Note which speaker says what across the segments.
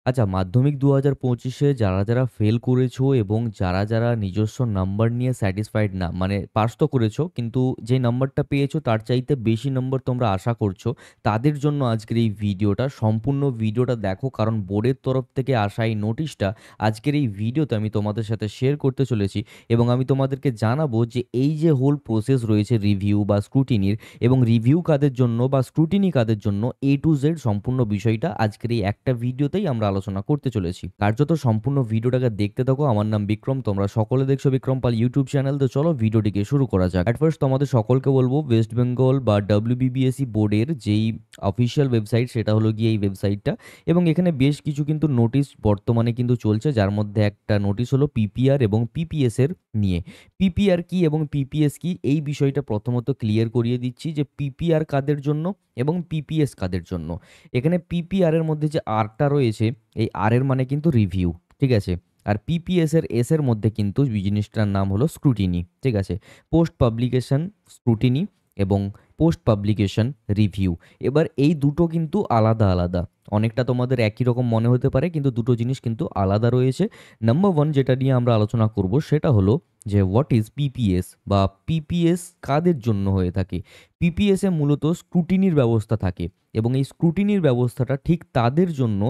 Speaker 1: আচ্ছা, মাধ্যমিক ২০২৫-এ যারা ফেল করেছো এবং যারা নিজস্ব নাম্বার নিয়ে স্যাটিসফাইড না, মানে পাস তো করেছো কিন্তু যে নাম্বারটা পেয়েছো তার চাইতে বেশি নম্বর তোমরা আশা করছো, তাদের জন্য আজকের এই ভিডিওটা। সম্পূর্ণ ভিডিওটা দেখো, কারণ বোর্ডের তরফ থেকে আসা এই নোটিশটা আজকের এই ভিডিওতে আমি তোমাদের সাথে শেয়ার করতে চলেছি এবং আমি তোমাদেরকে জানাবো যে এই যে হোল প্রসেস রয়েছে রিভিউ বা স্ক্রুটিনির, এবং রিভিউ কাদের জন্য বা স্ক্রুটিনি কাদের জন্য, A to Z সম্পূর্ণ বিষয়টা আজকের এই একটা ভিডিওতেই আমরা আলোচনা করতে চলেছি। কার্যত সম্পূর্ণ ভিডিওটাকে দেখতে থাকো। আমার নাম বিক্রম, তোমরা সকলে দেখছো বিক্রম পাল ইউটিউব চ্যানেল। তো চলো ভিডিওটিকে শুরু করা যাক। অ্যাট ফার্স্ট তোমাদের সকলকে বলবো, ওয়েস্ট বেঙ্গল বা WBBSE বোর্ডের যেই অফিসিয়াল ওয়েবসাইট সেটা হলো গিয়ে এই ওয়েবসাইটটা, এবং এখানে বেশ কিছু কিন্তু নোটিশ বর্তমানে কিন্তু চলছে, যার মধ্যে একটা নোটিশ হলো পিপিআর এবং পিপিএস এর নিয়ে। পিপিআর কি এবং পিপিএস কি এই বিষয়টা প্রথমত ক্লিয়ার করিয়ে দিচ্ছি যে পিপিআর কাদের জন্য এবং পিপিএস কাদের জন্য। এখানে পিপিআর এর মধ্যে যে আরটা রয়েছে, এই আর এর মানে কিন্তু রিভিউ, ঠিক আছে। আর পিপিএস এর এস এর মধ্যে কিন্তু জিনিসটার নাম হলো স্ক্রুটিনি, ঠিক আছে। পোস্ট পাবলিকেশন স্ক্রুটিনি এবং পোস্ট পাবলিকেশন রিভিউ। এবার এই দুটো কিন্তু আলাদা আলাদা, অনেকটা তোমাদের একই রকম মনে হতে পারে কিন্তু দুটো জিনিস কিন্তু আলাদা রয়েছে। নাম্বার ওয়ান যেটা নিয়ে আমরা আলোচনা করব সেটা হলো যে হোয়াট ইজ পিপিএস বা পিপিএস কাদের জন্য হয়ে থাকে। পিপিএস এ মূলত স্ক্রুটিনির ব্যবস্থা থাকে এবং এই স্ক্রুটিনির ব্যবস্থাটা ঠিক তাদের জন্য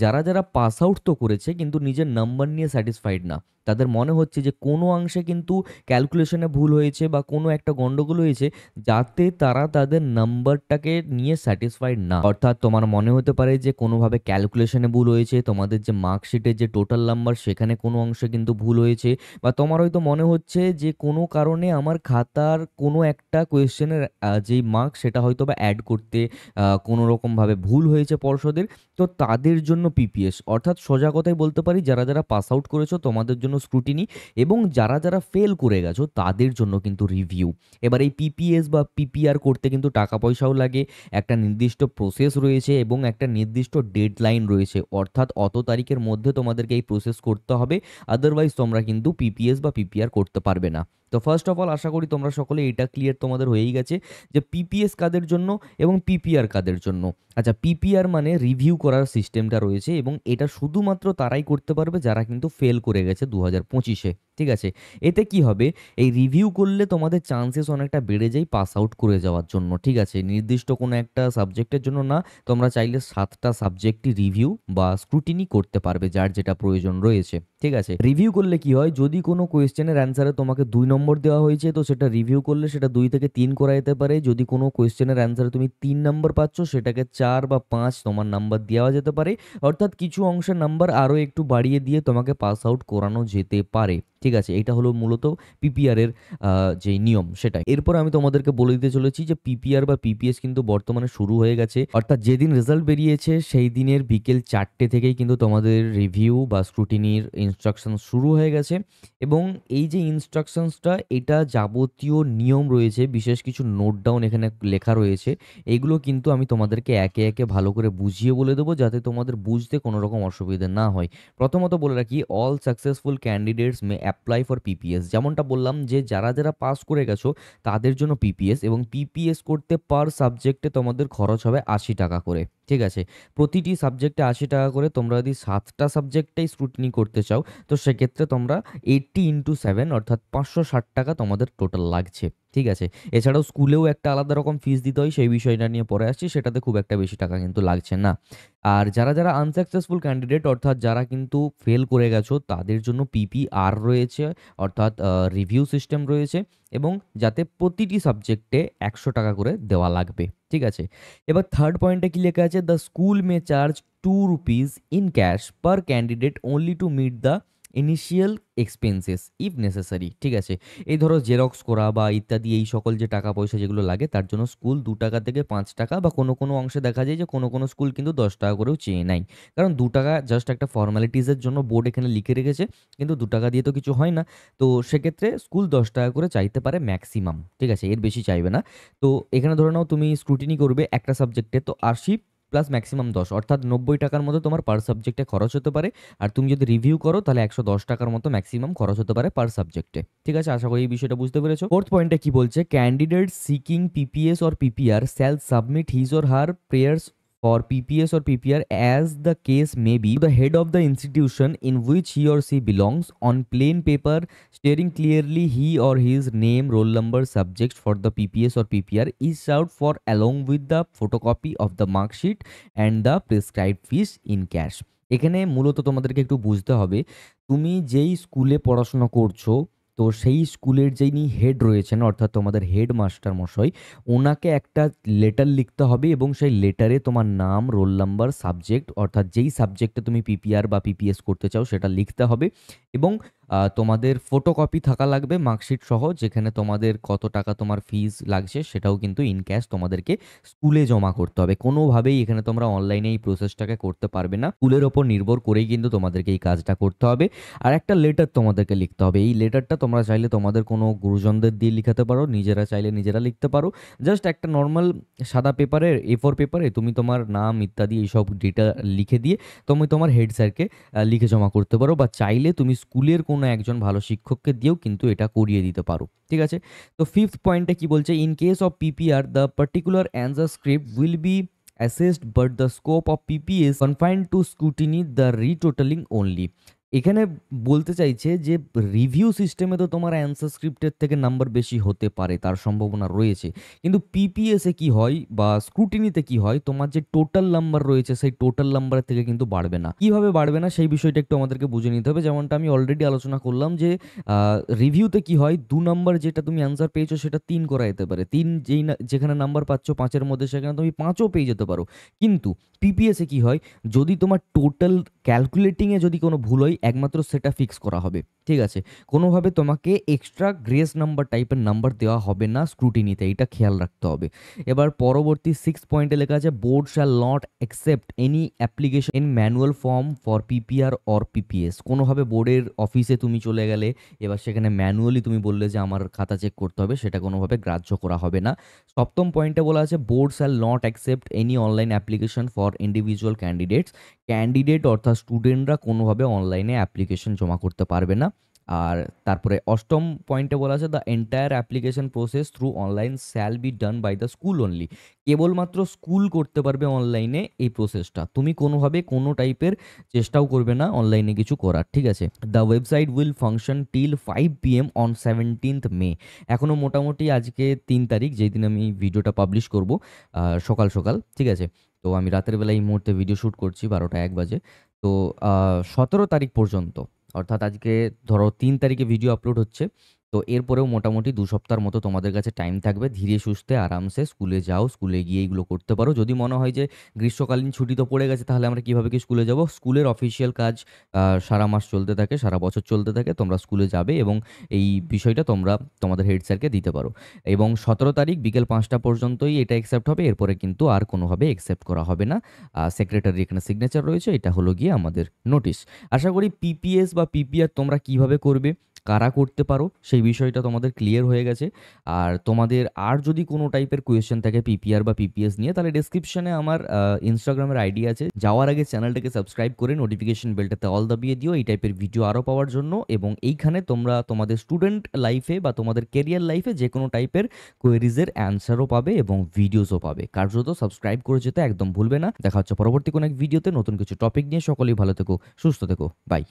Speaker 1: যারা পাস আউট তো করেছে কিন্তু নিজের নাম্বার নিয়ে স্যাটিসফাইড না। তাদের মনে হচ্ছে যে কোনো অংশে কিন্তু ক্যালকুলেশনে ভুল হয়েছে বা কোনো একটা গন্ডগোল হয়েছে, যাতে তারা তাদের নাম্বারটাকে নিয়ে স্যাটিসফাইড না। অর্থাৎ তোমার মনে হতে পারে যে কোনোভাবে ক্যালকুলেশনে ভুল হয়েছে, তোমাদের যে মার্কশিটের যে টোটাল নাম্বার সেখানে কোনো অংশে কিন্তু ভুল হয়েছে, বা তোমার হয়তো মনে হচ্ছে যে কোনো কারণে আমার খাতার কোনো একটা কোয়েশ্চেনের যেই মার্ক সেটা হয়তো বা অ্যাড করতে কোনো রকমভাবে ভুল হয়েছে পর্ষদের। তো তাদের জন্য পিপিএস, অর্থাৎ সোজা কথাই বলতে পারি যারা পাস আউট করেছো তোমাদের জন্য স্ক্রুটিনি, এবং যারা ফেল করে গেছো তাদের জন্য কিন্তু রিভিউ। এবার এই পিপিএস বা পিপিআর করতে কিন্তু টাকা পয়সাও লাগে, একটা নির্দিষ্ট প্রসেস রয়েছে এবং একটা নির্দিষ্ট ডেডলাইন রয়েছে, অর্থাৎ অত তারিখের মধ্যে তোমাদেরকে এই প্রসেস করতে হবে, আদারওয়াইজ তোমরা কিন্তু পিপিএস বা পিপিআর করতে পারবে না। তো ফার্স্ট অফ অল আশা করি তোমরা সকলে এটা ক্লিয়ার তোমাদের হয়েই গেছে যে পিপিএস কাদের জন্য এবং পিপিআর কাদের জন্য। আচ্ছা, পিপিআর মানে রিভিউ করার সিস্টেমটা রয়েছে এবং এটা শুধুমাত্র তারাই করতে পারবে যারা কিন্তু ফেল করে গেছে 2025-এ, ঠিক আছে। এতে কি হবে, এই রিভিউ করলে তোমাদের চান্সেস অনেকটা বেড়ে যায় পাস আউট করে যাওয়ার জন্য, ঠিক আছে। নির্দিষ্ট কোনো একটা সাবজেক্টের জন্য না, তোমরা চাইলে 7টা সাবজেক্টই রিভিউ বা স্ক্রুটিনি করতে পারবে যার যেটা প্রয়োজন রয়েছে, ঠিক আছে। রিভিউ করলে কি হয়, যদি কোনো কোয়েশ্চেনের অ্যান্সারে তোমাকে 2 নম্বর দেওয়া হয়েছে তো সেটা রিভিউ করলে সেটা 2 থেকে 3 করা যেতে পারে। যদি কোনো কোয়েশ্চেনের অ্যান্সারে তুমি 3 নম্বর পাচ্ছ সেটাকে 4 বা 5 তোমার নাম্বার দেওয়া যেতে পারে, অর্থাৎ কিছু অংশের নাম্বার আরও একটু বাড়িয়ে দিয়ে তোমাকে পাস আউট করানো যেতে পারে, ঠিক আছে। এটা হলো মূলত পিপিআর এর যে নিয়ম সেটাই। এরপর আমি তোমাদেরকে বলে দিতে চলেছি যে পিপিআর বা পিপিএস কিন্তু বর্তমানে শুরু হয়ে গেছে, অর্থাৎ যেদিন রেজাল্ট বেরিয়েছে সেই দিনের বিকেল 4টে থেকেই কিন্তু তোমাদের রিভিউ বা স্ক্রুটিনির ইনস্ট্রাকশন শুরু হয়ে গেছে। এবং এই যে ইনস্ট্রাকশনসটা, এটা যাবতীয় নিয়ম রয়েছে, বিশেষ কিছু নোট ডাউন এখানে লেখা রয়েছে, এগুলো কিন্তু আমি তোমাদেরকে একে একে ভালো করে বুঝিয়ে বলে দেবো যাতে তোমাদের বুঝতে কোনো রকম অসুবিধা না হয়। প্রথমত বলে রাখি, all successful candidates may apply for PPS. যেমনটা বললাম যে যারা পাস করে গেছো তাদের জন্য পিপিএস, এবং পিপিএস করতে পার সাবজেক্টে তোমাদের খরচ হবে 80 টাকা করে, ঠিক আছে। প্রতিটি সাবজেক্টে 80 টাকা করে। তোমরা যদি 7টা সাবজেক্টেই স্ক্রুটিনি করতে চাও তো সেক্ষেত্রে তোমরা 80 × 7 অর্থাৎ 560 টাকা তোমাদের টোটাল লাগছে, ঠিক আছে। এছাড়াও স্কুলেও একটা আলাদা রকম ফিস দিতে হয়, সেই বিষয়টা নিয়ে পরে আসছি, সেটাতে খুব একটা বেশি টাকা কিন্তু লাগছে না। আর যারা আনসাকসেসফুল ক্যান্ডিডেট অর্থাৎ যারা কিন্তু ফেল করে গেছো তাদের জন্য পিপিআর রয়েছে, অর্থাৎ রিভিউ সিস্টেম রয়েছে, এবং যাতে প্রতিটি সাবজেক্টে 100 টাকা করে দেওয়া লাগবে, ঠিক আছে। এবার থার্ড পয়েন্টে কি লেখা আছে, the school may charge 2 rupees in cash per candidate only to meet the initial expenses if necessary, ঠিক আছে। এই ধরো জেরক্স করা বা ইত্যাদি এই সকল যে টাকা পয়সা যেগুলো লাগে তার জন্য স্কুল 2 টাকা থেকে 5 টাকা, বা কোনো কোনো অংশে দেখা যায় যে কোনো কোনো স্কুল কিন্তু 10 টাকা করেও চেয়ে নেয়, কারণ 2 টাকা জাস্ট একটা ফর্মালিটিসের জন্য বোর্ড এখানে লিখে রেখেছে, কিন্তু 2 টাকা দিয়ে তো কিছু হয় না। তো সেক্ষেত্রে স্কুল 10 টাকা করে চাইতে পারে ম্যাক্সিমাম, ঠিক আছে, এর বেশি চাইবে না। তো এখানে ধরে নাও তুমি স্ক্রুটিনি করবে একটা সাবজেক্টে, তো 80 প্লাস ম্যাক্সিমাম 10 অর্থাৎ 90 টাকার মতো তোমার পার সাবজেক্টে খরচ হতে পারে। আর তুমি যদি রিভিউ করো তাহলে 110 টাকার মতো ম্যাক্সিমাম খরচ হতে পারে পার সাবজেক্টে, ঠিক আছে। আশা করি এই বিষয়টা বুঝতে পেরেছো। ফোর্থ পয়েন্টে কি বলছে, candidate seeking PPS or PPR shall submit his or her prayers for PPS or PPR as the case may be, the head of the institution in which he or she belongs on plain paper stating clearly he or his name, roll number, subject for the PPS or PPR is served for along with the photocopy of the mark sheet and the prescribed fees in cash. এখানে মূলত তোমাদেরকে একটু বুঝতে হবে, তুমি যেই স্কুলে পড়াশোনা করছো তো সেই স্কুলের যিনি হেড রয়েছেন অর্থাৎ তোমাদের হেডমাস্টার মশাই, ওনাকে একটা লেটার লিখতে হবে এবং সেই লেটারে তোমার নাম, রোল নাম্বার, সাবজেক্ট অর্থাৎ যেই সাবজেক্টে তুমি পিপিআর বা পিপিএস করতে চাও সেটা লিখতে হবে এবং তোমাদের ফটোকপি থাকা লাগবে মার্কশিট সহ, যেখানে তোমাদের কত টাকা তোমার ফিজ লাগছে সেটাও কিন্তু ইন ক্যাশ তোমাদেরকে স্কুলে জমা করতে হবে। কোনোভাবেই এখানে তোমরা অনলাইনে এই প্রসেসটাকে করতে পারবে না, স্কুলের ওপর নির্ভর করেই কিন্তু তোমাদেরকে এই কাজটা করতে হবে। আর একটা লেটার তোমাদেরকে লিখতে হবে, এই লেটারটা তোমরা চাইলে তোমাদের কোনো গুরুজনদের দিয়ে লিখাতে পারো, নিজেরা চাইলে নিজেরা লিখতে পারো। জাস্ট একটা নর্মাল সাদা পেপারে, A4 পেপারে তুমি তোমার নাম ইত্যাদি এইসব ডেটা লিখে দিয়ে তুমি তোমার হেড স্যারকে লিখে জমা করতে পারো, বা চাইলে তুমি স্কুলের কোনো একজন ভালো শিক্ষককে দিয়েও কিন্তু এটা করিয়ে দিতে পারো। ঠিক আছে, তো ফিফথ পয়েন্টে কি বলছে, in case of PPR the particular answer script will be assessed but the scope of PP is confined to scrutiny the retotaling only। এখানে বলতে চাইছে যে রিভিউ সিস্টেমে তো তোমার অ্যান্সার স্ক্রিপ্টের থেকে নাম্বার বেশি হতে পারে, তার সম্ভাবনা রয়েছে, কিন্তু পিপিএসে কি হয় বা স্ক্রুটিনিতে কি হয়, তোমার যে টোটাল নাম্বার রয়েছে সেই টোটাল নাম্বারের থেকে কিন্তু বাড়বে না। কিভাবে বাড়বে না সেই বিষয়টা একটু আমাদেরকে বুঝে নিতে হবে। যেমনটা আমি অলরেডি আলোচনা করলাম যে রিভিউতে কি হয়, 2 নাম্বার যেটা তুমি অ্যান্সার পেয়েছো সেটা 3 করা যেতে পারে, 3 যেখানে নাম্বার পাচ্ছ 5-এর মধ্যে সেখানে তুমি 5ও পেয়ে যেতে পারো। কিন্তু পিপিএসে কি হয়, যদি তোমার টোটাল ক্যালকুলেটিংয়ে যদি কোনো ভুল হয় একমাত্র সেটা ফিক্স করা হবে। ঠিক আছে, কোনোভাবে তোমাকে এক্সট্রা গ্রেস নাম্বার টাইপের নাম্বার দেওয়া হবে না স্ক্রুটিনিতে, এটা খেয়াল রাখতে হবে। এবার পরবর্তী 6 পয়েন্টে লেখা আছে, board shall not accept any application in manual form for PPR or PPS. কোনোভাবে বোর্ডের অফিসে তুমি চলে গেলে, এবার সেখানে ম্যানুয়ালি তুমি বললে যে আমার খাতা চেক করতে হবে, সেটা কোনোভাবে গ্রাহ্য করা হবে না। 7ম পয়েন্টে বলা আছে, board shall not accept any online application for individual candidates. Candidate অর্থাৎ স্টুডেন্টরা কোনোভাবে অনলাইনে অ্যাপ্লিকেশন জমা করতে পারবে না। আর তারপরে 8ম পয়েন্টে বলা আছে, the entire application process through online shall be done by the school only. কেবলমাত্র স্কুল করতে পারবে অনলাইনে এই প্রসেসটা, তুমি কোনোভাবে কোনো টাইপের চেষ্টাও করবে না অনলাইনে কিছু করার। ঠিক আছে, the website will function till 5 PM on 17th মে। এখনও মোটামুটি আজকে 3 তারিখ, যেই দিন আমি ভিডিওটা পাবলিশ করব সকাল সকাল। ঠিক আছে, তো আমি রাতের বেলা এই মুহূর্তে ভিডিও শ্যুট করছি 12টা 1 বাজে। তো 17 তারিখ পর্যন্ত, অর্থাৎ আজকে ধরো 3 তারিখে ভিডিও আপলোড হচ্ছে, তো এরপরেও মোটামুটি 2 সপ্তাহের মতো তোমাদের কাছে টাইম থাকবে। ধীরে সুস্থে আরামসে স্কুলে যাও, স্কুলে গিয়ে এইগুলো করতে পারো। যদি মনে হয় যে গ্রীষ্মকালীন ছুটি তো পড়ে গেছে, তাহলে আমরা কীভাবে কি স্কুলে যাব, স্কুলের অফিসিয়াল কাজ সারা মাস চলতে থাকে, সারা বছর চলতে থাকে, তোমরা স্কুলে যাবে এবং এই বিষয়টা তোমরা তোমাদের হেড স্যারকে দিতে পারো। এবং 17 তারিখ বিকেল 5টা পর্যন্তই এটা অ্যাকসেপ্ট হবে, এরপরে কিন্তু আর কোনোভাবে অ্যাকসেপ্ট করা হবে না। সেক্রেটারি এখানে সিগনেচার রয়েছে, এটা হলো গিয়ে আমাদের নোটিশ। আশা করি পিপিএস বা পিপিআর তোমরা কিভাবে করবে, কারা করতে পারো, সেই বিষয়টা তোমাদের ক্লিয়ার হয়ে গেছে। আর তোমাদের আর যদি কোনো টাইপের কোয়েশ্চেন থাকে পিপিআর বা পিপিএস নিয়ে, তাহলে ডেসক্রিপশনে আমার ইনস্টাগ্রামের আইডি আছে, যাওয়ার আগে চ্যানেলটাকে সাবস্ক্রাইব করে নোটিফিকেশন বেলটাতে অল দাবিয়ে দিও এই টাইপের ভিডিও আরও পাওয়ার জন্য। এবং এইখানে তোমরা তোমাদের স্টুডেন্ট লাইফে বা তোমাদের কেরিয়ার লাইফে যে কোনো টাইপের কোয়েরিজের অ্যান্সারও পাবে এবং ভিডিওসও পাবে। কার্যত সাবস্ক্রাইব করে যেতে একদম ভুলবে না। দেখা হচ্ছে পরবর্তী কোনো এক ভিডিওতে নতুন কিছু টপিক নিয়ে। সকলেই ভালো থেকো, সুস্থ থেকো, বাই।